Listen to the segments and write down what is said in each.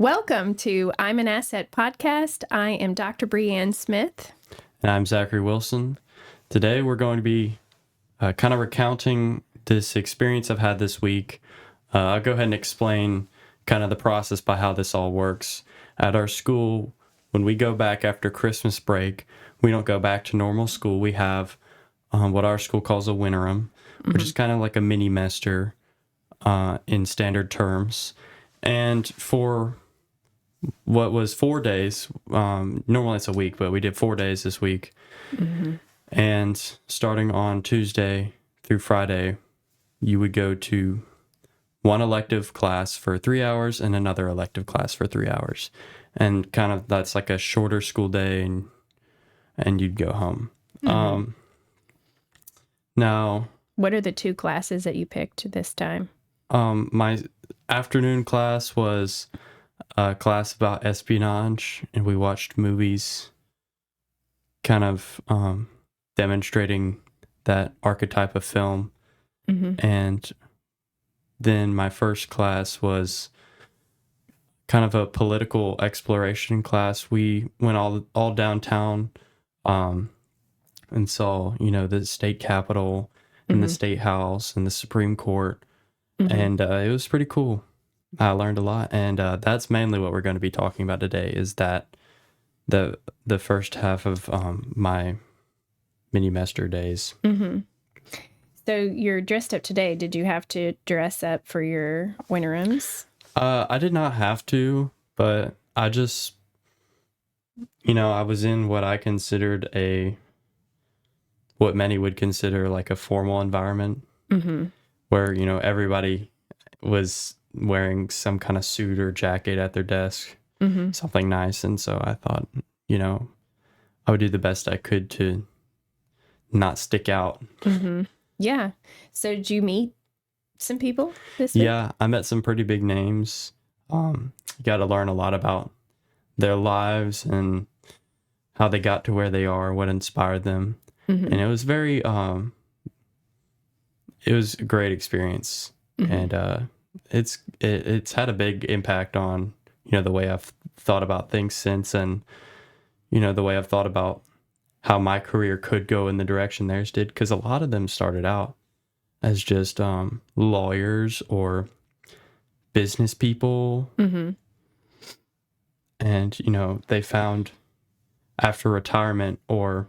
Welcome to I'm an Asset podcast. I am Dr. Breanne Smith. And I'm Zachary Wilson. Today we're going to be kind of recounting this experience I've had this week. I'll go ahead and explain kind of the process by how this all works. At our school, when we go back after Christmas break, we don't go back to normal school. We have what our school calls a winterim, which is kind of like a mini-mester in standard terms. And for what was 4 days, normally it's a week, but we did 4 days this week. And starting on Tuesday through Friday, you would go to one elective class for 3 hours and another elective class for 3 hours. And kind of that's like a shorter school day, and you'd go home. Now, What are the two classes that you picked this time? my afternoon class was a class about espionage, and we watched movies kind of demonstrating that archetype of film. And then my first class was kind of a political exploration class. We went all downtown and saw, the state capitol and the state house and the Supreme Court. And it was pretty cool. I learned a lot, and that's mainly what we're going to be talking about today. Is that the first half of my mini-mester days. So you're dressed up today. Did you have to dress up for your winterims? I did not have to, but I just, I was in what I considered what many would consider like a formal environment, where, everybody was wearing some kind of suit or jacket at their desk, something nice. And so I thought, I would do the best I could to not stick out. Yeah. So did you meet some people this week? Yeah, I met some pretty big names. You got to learn a lot about their lives and how they got to where they are, what inspired them. And it was it was a great experience. And it's had a big impact on, the way I've thought about things since, and, the way I've thought about how my career could go in the direction theirs did. Because a lot of them started out as just lawyers or business people. And, they found after retirement or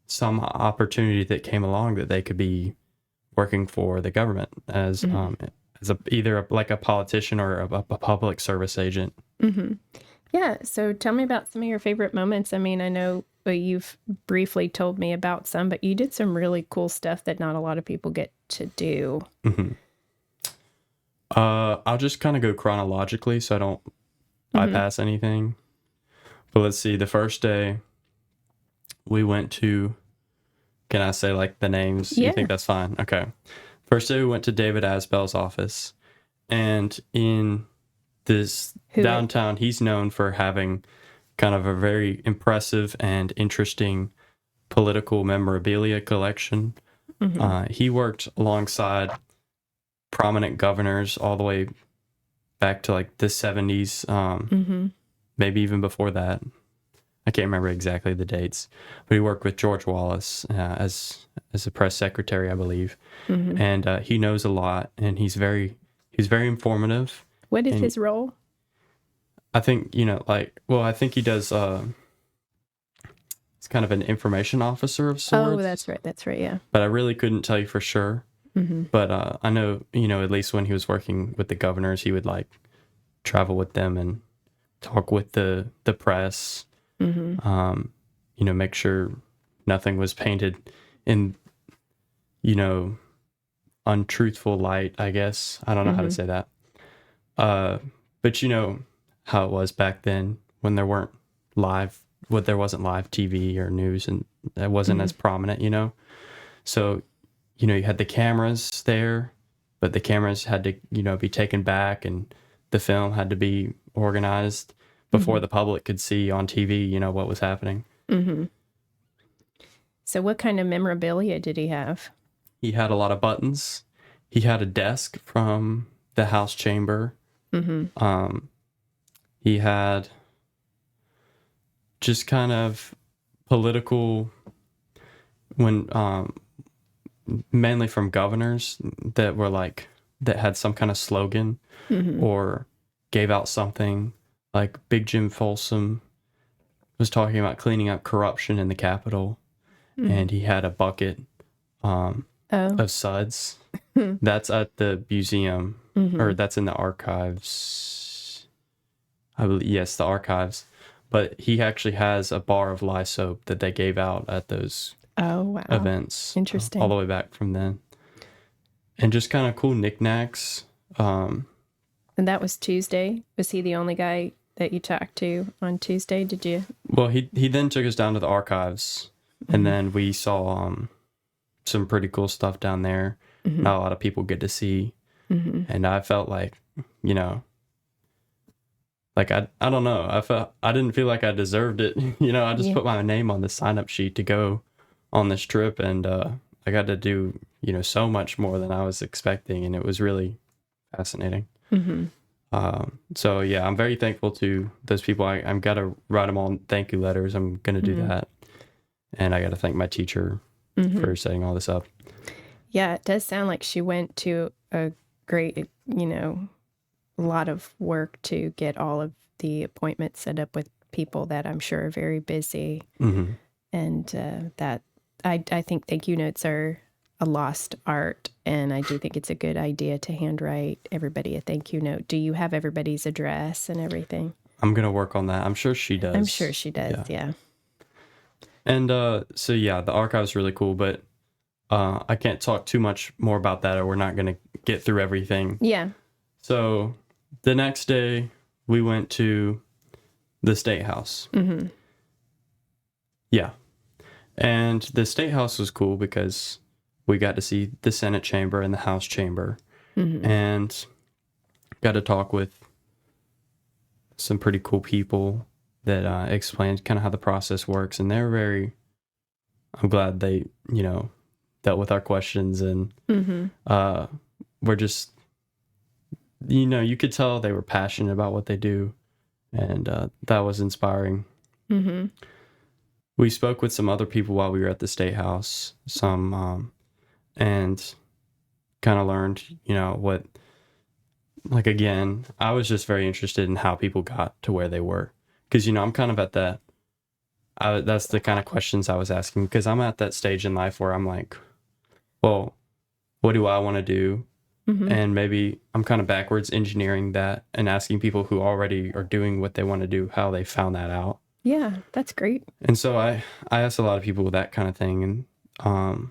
some opportunity that came along that they could be working for the government as either like a politician or a public service agent. Yeah. So tell me about some of your favorite moments. I mean, I know you've briefly told me about some, but you did some really cool stuff that not a lot of people get to do. I'll just kind of go chronologically so I don't bypass anything. But let's see, the first day we went to, can I say like the names? Yeah. You think that's fine? Okay. First day we went to David Asbell's office, and in this downtown, he's known for having kind of a very impressive and interesting political memorabilia collection. He worked alongside prominent governors all the way back to like the 70s, maybe even before that. I can't remember exactly the dates, but he worked with George Wallace as a press secretary, I believe. And he knows a lot, and he's very informative. What is his role? I think, I think he does, he's kind of an information officer of sorts. Oh, that's right, yeah. But I really couldn't tell you for sure. But I know, at least when he was working with the governors, he would like travel with them and talk with the press, make sure nothing was painted in, untruthful light, I guess. I don't know how to say that. But how it was back then when there wasn't live TV or news, and that wasn't as prominent, So, you had the cameras there, but the cameras had to, be taken back, and the film had to be organized before the public could see on TV, what was happening. So what kind of memorabilia did he have? He had a lot of buttons. He had a desk from the House chamber. He had just kind of political, when mainly from governors that were like, that had some kind of slogan or gave out something. Like Big Jim Folsom was talking about cleaning up corruption in the Capitol, and he had a bucket Oh. of suds. That's at the museum, or that's in the archives. I believe, yes, the archives. But he actually has a bar of lye soap that they gave out at those Oh, wow. events. Interesting. All the way back from then. And just kind of cool knickknacks. And that was Tuesday. Was he the only guy that you talked to on Tuesday? Did you? Well, he then took us down to the archives, and then we saw some pretty cool stuff down there. Not a lot of people get to see, and I felt like, you know, like I don't know, I didn't feel like I deserved it. You know, I just put my name on the sign up sheet to go on this trip, and I got to do, you know, so much more than I was expecting, and it was really fascinating. So yeah, I'm very thankful to those people. I'm got to write them all thank you letters. I'm gonna do that, and I got to thank my teacher for setting all this up. Yeah, it does sound like she went to a great, you know, lot of work to get all of the appointments set up with people that I'm sure are very busy. And that I think thank you notes are a lost art, and I do think it's a good idea to handwrite everybody a thank you note. Do you have everybody's address and everything? I'm gonna work on that. I'm sure she does. I'm sure she does. Yeah. And so yeah, the archive's really cool, but I can't talk too much more about that, or we're not gonna get through everything. Yeah. So the next day we went to the State House. Yeah. And the State House was cool because we got to see the Senate chamber and the House chamber, and got to talk with some pretty cool people that explained kind of how the process works. And they're very, I'm glad they, you know, dealt with our questions, and we're just, you know, you could tell they were passionate about what they do, and that was inspiring. We spoke with some other people while we were at the State House, and kind of learned, you know, what, like, again, I was just very interested in how people got to where they were. Because, you know, I'm kind of at that, that's the kind of questions I was asking, because I'm at that stage in life where I'm like, well, what do I want to do? And maybe I'm kind of backwards engineering that and asking people who already are doing what they want to do, how they found that out. Yeah, that's great. And so I asked a lot of people that kind of thing. And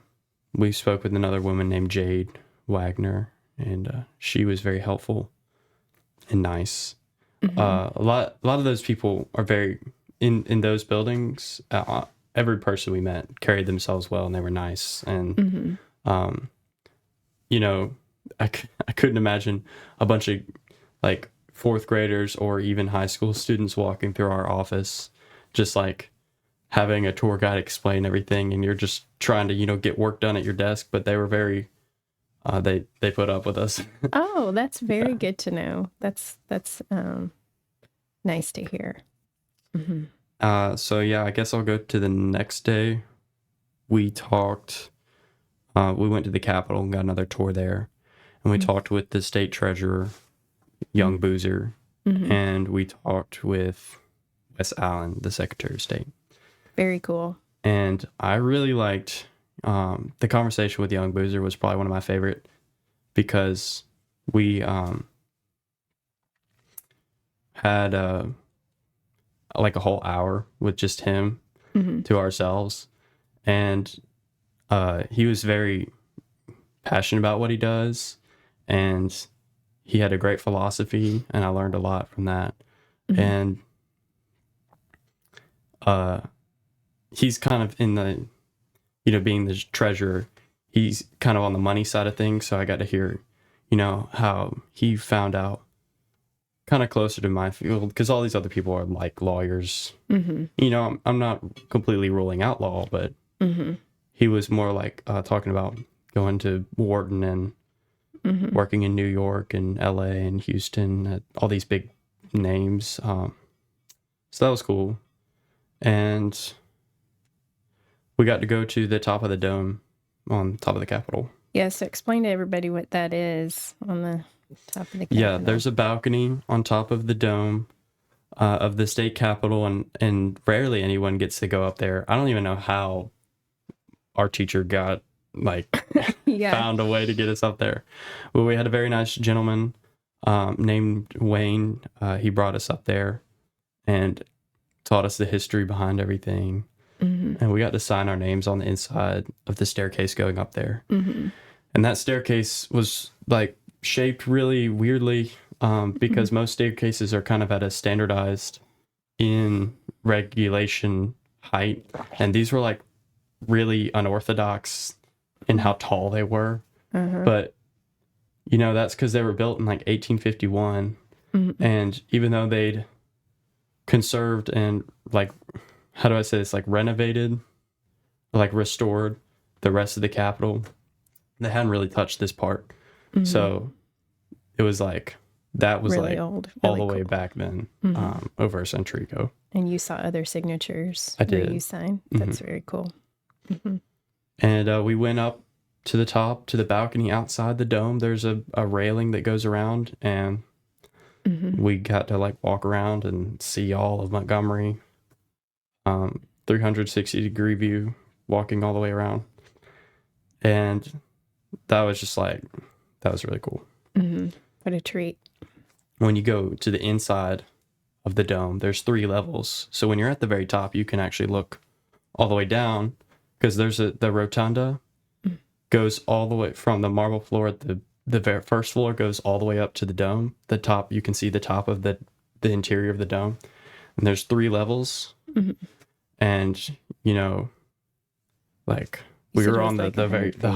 we spoke with another woman named Jade Wagner, and she was very helpful and nice. A lot of those people are very, in those buildings, every person we met carried themselves well, and they were nice. And, you know, I couldn't imagine a bunch of like fourth graders or even high school students walking through our office, just like having a tour guide explain everything, and you're just trying to, you know, get work done at your desk. But they were very, they put up with us. Oh, that's very good to know. That's nice to hear. So yeah, I guess I'll go to the next day. We talked, we went to the Capitol and got another tour there. And we talked with the state treasurer, Young Boozer, and we talked with Wes Allen, the Secretary of State. Very cool. And I really liked the conversation with Young Boozer. Was probably one of my favorite, because we had like a whole hour with just him to ourselves, and he was very passionate about what he does, and he had a great philosophy, and I learned a lot from that. And he's kind of in the, you know, being the treasurer, he's kind of on the money side of things, so I got to hear, you know, how he found out kind of closer to my field, because all these other people are like lawyers. You know, I'm not completely ruling out law, but he was more like talking about going to Wharton and working in New York and LA and Houston at all these big names. So that was cool. And we got to go to the top of the dome on top of the Capitol. Yeah, so explain to everybody what that is on the top of the Capitol. Yeah, there's a balcony on top of the dome of the state capitol, and rarely anyone gets to go up there. I don't even know how our teacher got found a way to get us up there. Well, we had a very nice gentleman named Wayne. He brought us up there and taught us the history behind everything. Mm-hmm. And we got to sign our names on the inside of the staircase going up there. Mm-hmm. And that staircase was shaped really weirdly because most staircases are kind of at a standardized in regulation height. And these were really unorthodox in how tall they were. Uh-huh. But, that's because they were built in 1851. Mm-hmm. And even though they'd conserved and how do I say this, renovated, restored the rest of the Capitol, they hadn't really touched this part. Mm-hmm. So it was that was really old, all really the way cool. back then, Mm-hmm. over a century ago. And you saw other signatures I did. where you signed. That's very cool. Mm-hmm. And we went up to the top, to the balcony outside the dome. There's a railing that goes around, and we got to walk around and see all of Montgomery, 360-degree view, walking all the way around. And that was just that was really cool. Mm-hmm. What a treat. When you go to the inside of the dome, there's 3 levels. So when you're at the very top, you can actually look all the way down, because there's the rotunda goes all the way from the marble floor at the very first floor, goes all the way up to the dome. The top, you can see the top of the interior of the dome. And there's 3 levels. Mm-hmm. And, we were on the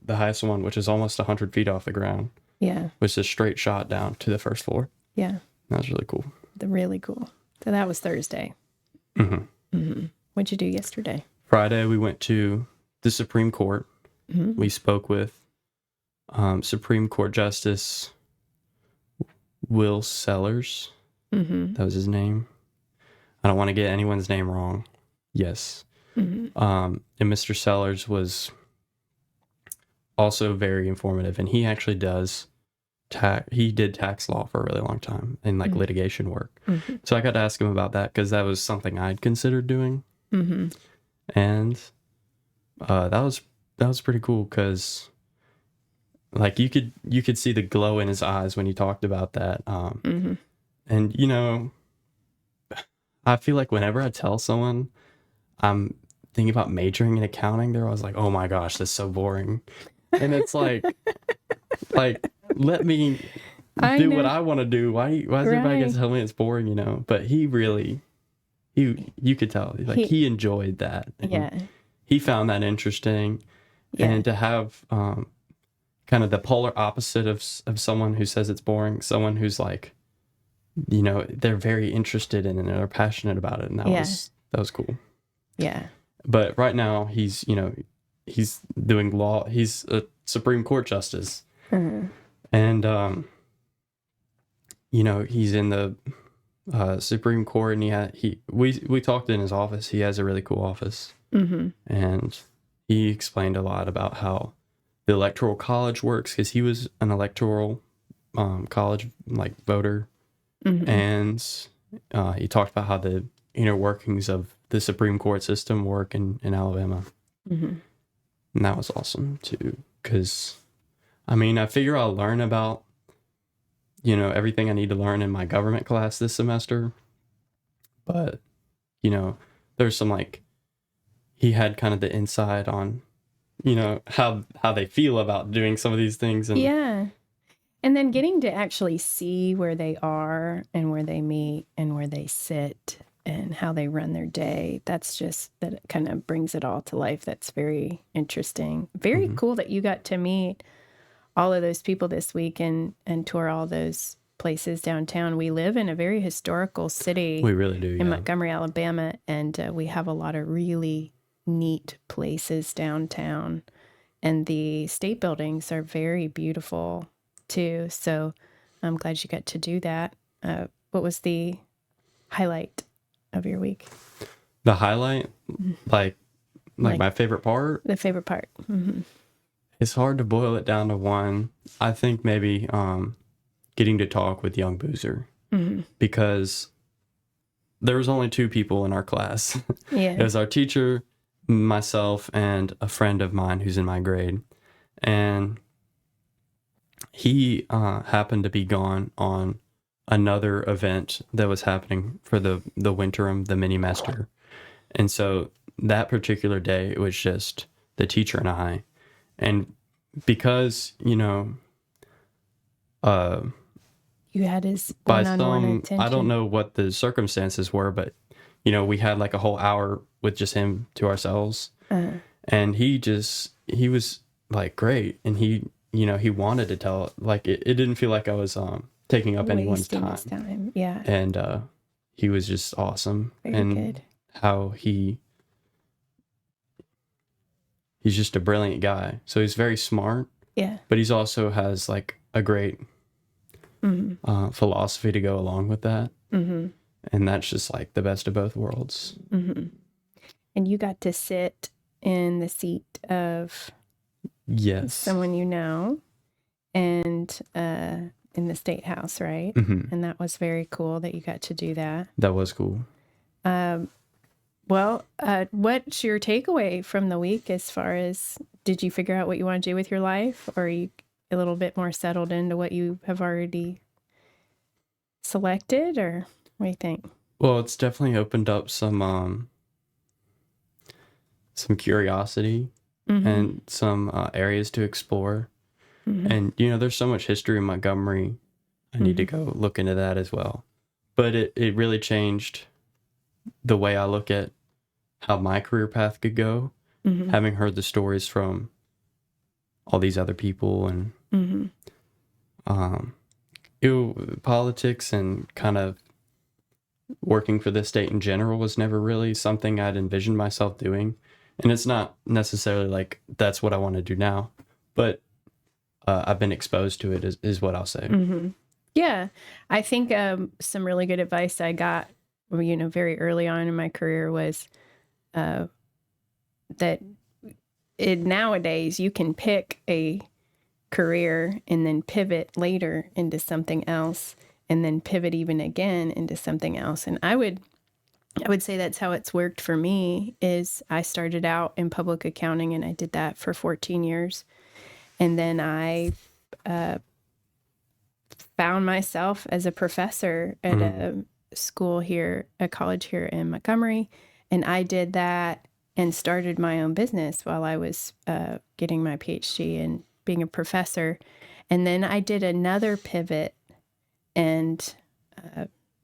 highest one, which is almost 100 feet off the ground. Yeah. Which is a straight shot down to the first floor. Yeah. That was really cool. Really cool. So that was Thursday. Mm-hmm. Mm-hmm. What'd you do yesterday? Friday, we went to the Supreme Court. Mm-hmm. We spoke with Supreme Court Justice Will Sellers. Mm-hmm. That was his name. I don't want to get anyone's name wrong. Yes. Mm-hmm. And Mr. Sellers was also very informative, and he actually did tax law for a really long time and litigation work. Mm-hmm. So I got to ask him about that, because that was something I'd considered doing. Mm-hmm. And that was pretty cool, because you could see the glow in his eyes when he talked about that. Mm-hmm. And I feel like whenever I tell someone I'm thinking about majoring in accounting, they're always like, "Oh my gosh, that's so boring." And it's let me do what I want to do. Why is everybody gonna tell me it's boring, But he really, you could tell, he enjoyed that. Yeah. He found that interesting. Yeah. And to have kind of the polar opposite of someone who says it's boring, someone who's they're very interested in it and they're passionate about it. And that was cool. Yeah. But right now he's doing law. He's a Supreme Court justice. Mm-hmm. And, he's in the Supreme Court, and we talked in his office. He has a really cool office. Mm-hmm. And he explained a lot about how the Electoral College works, because he was an electoral college voter. Mm-hmm. And he talked about how the inner workings of the Supreme Court system work in Alabama. Mm-hmm. And that was awesome too, because I figure I'll learn about everything I need to learn in my government class this semester, but there's some he had kind of the insight on how they feel about doing some of these things. And yeah. And then getting to actually see where they are and where they meet and where they sit and how they run their day, that kind of brings it all to life. That's very interesting. Very cool that you got to meet all of those people this week and tour all those places downtown. We live in a very historical city. We really do, in Montgomery, Alabama, and we have a lot of really neat places downtown. And the state buildings are very beautiful too. So I'm glad you got to do that. what was the highlight of your week? The highlight, like Like- my favorite part, The favorite part. Mm-hmm. it's hard to boil it down to one. I think maybe getting to talk with Young Boozer, because there was only 2 people in our class. Yeah. It was our teacher, myself, and a friend of mine who's in my grade. And he happened to be gone on another event that was happening for the Winterim, the mini master. And so that particular day, it was just the teacher and I. And because, You had his by one-on-one some, attention. I don't know what the circumstances were, but, we had like a whole hour with just him to ourselves. And he was like great. And he wanted to tell, like, it didn't feel like I was taking up anyone's Wasting his time. time. Yeah. And he was just awesome. Very and good. how he's just a brilliant guy. So he's very smart, Yeah. but he's also has like a great philosophy to go along with that. Mm-hmm. And that's just like the best of both worlds. Mm-hmm. And you got to sit in the seat of Yes. someone you know, and in the State House, right? Mm-hmm. And that was very cool that you got to do that. That was cool. Well, what's your takeaway from the week as far as, did you figure out what you want to do with your life, or are you a little bit more settled into what you have already selected, or what do you think? Well, it's definitely opened up some curiosity and some areas to explore. And, there's so much history in Montgomery. I need to go look into that as well. But it really changed the way I look at how my career path could go, having heard the stories from all these other people, and politics and kind of working for the state in general was never really something I'd envisioned myself doing. And it's not necessarily like that's what I want to do now, but I've been exposed to it is what I'll say. Yeah, I think some really good advice I got, very early on in my career was that nowadays you can pick a career and then pivot later into something else, and then pivot even again into something else. And I would say that's how it's worked for me. Is I started out in public accounting, and I did that for 14 years. And then I found myself as a professor at a school here, a college here in Montgomery. And I did that and started my own business while I was getting my PhD and being a professor. And then I did another pivot and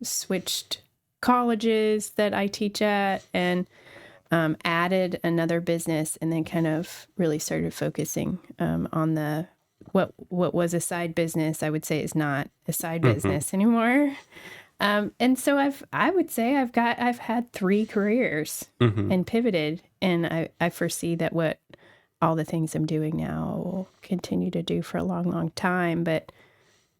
switched colleges that I teach at, and added another business, and then kind of really started focusing on the what was a side business, I would say is not a side business anymore. And so I would say I've had 3 careers and pivoted, and I foresee that what all the things I'm doing now will continue to do for a long, long time. But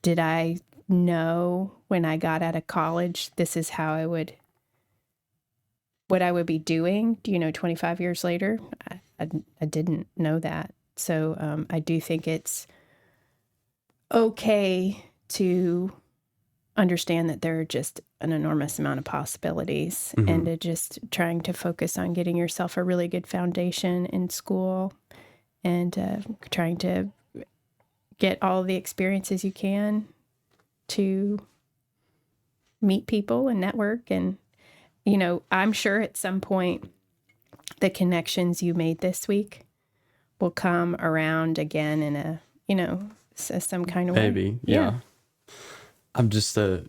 did I know when I got out of college, this is how what I would be doing, 25 years later? I didn't know that. So I do think it's okay to understand that there are just an enormous amount of possibilities, and to just trying to focus on getting yourself a really good foundation in school, and trying to get all the experiences you can to meet people and network. And I'm sure at some point the connections you made this week will come around again in a, some kind of way. Maybe, yeah. I'm just a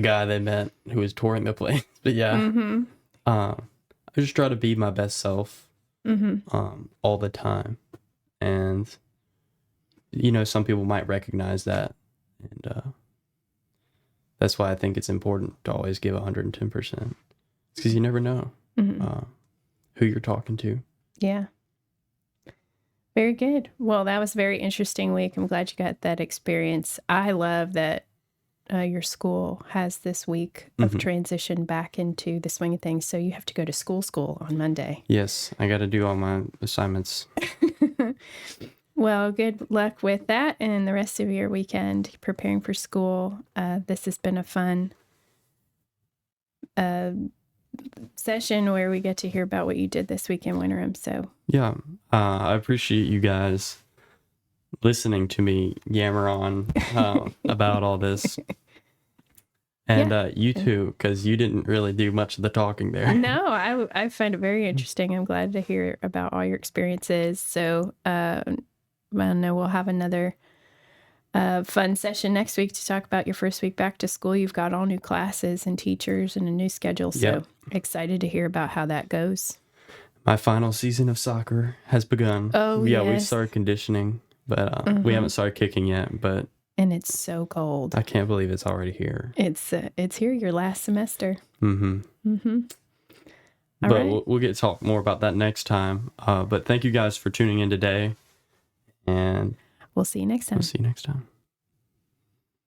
guy they met who was touring the place. But yeah, I just try to be my best self all the time. And, some people might recognize that. And that's why I think it's important to always give 110%. It's because you never know who you're talking to. Yeah. Very good. Well, that was a very interesting week. I'm glad you got that experience. I love that your school has this week of Mhm. transition back into the swing of things. So you have to go to school on Monday. Yes, I got to do all my assignments. Well, good luck with that and the rest of your weekend preparing for school. This has been a fun session where we get to hear about what you did this week in Winterim. So Yeah, I appreciate you guys listening to me yammer on about all this. And Yeah. you too, because you didn't really do much of the talking there. No, I find it very interesting. I'm glad to hear about all your experiences. So I know we'll have another fun session next week to talk about your first week back to school. You've got all new classes and teachers and a new schedule. So Yep. excited to hear about how that goes. My final season of soccer has begun. Oh, yeah, we yes. started conditioning, but we haven't started kicking yet. But And it's so cold. I can't believe it's already here. It's here your last semester. Mm-hmm. Mm-hmm. All But right. we'll get to talk more about that next time. But thank you guys for tuning in today, and We'll see you next time. we'll see you next time.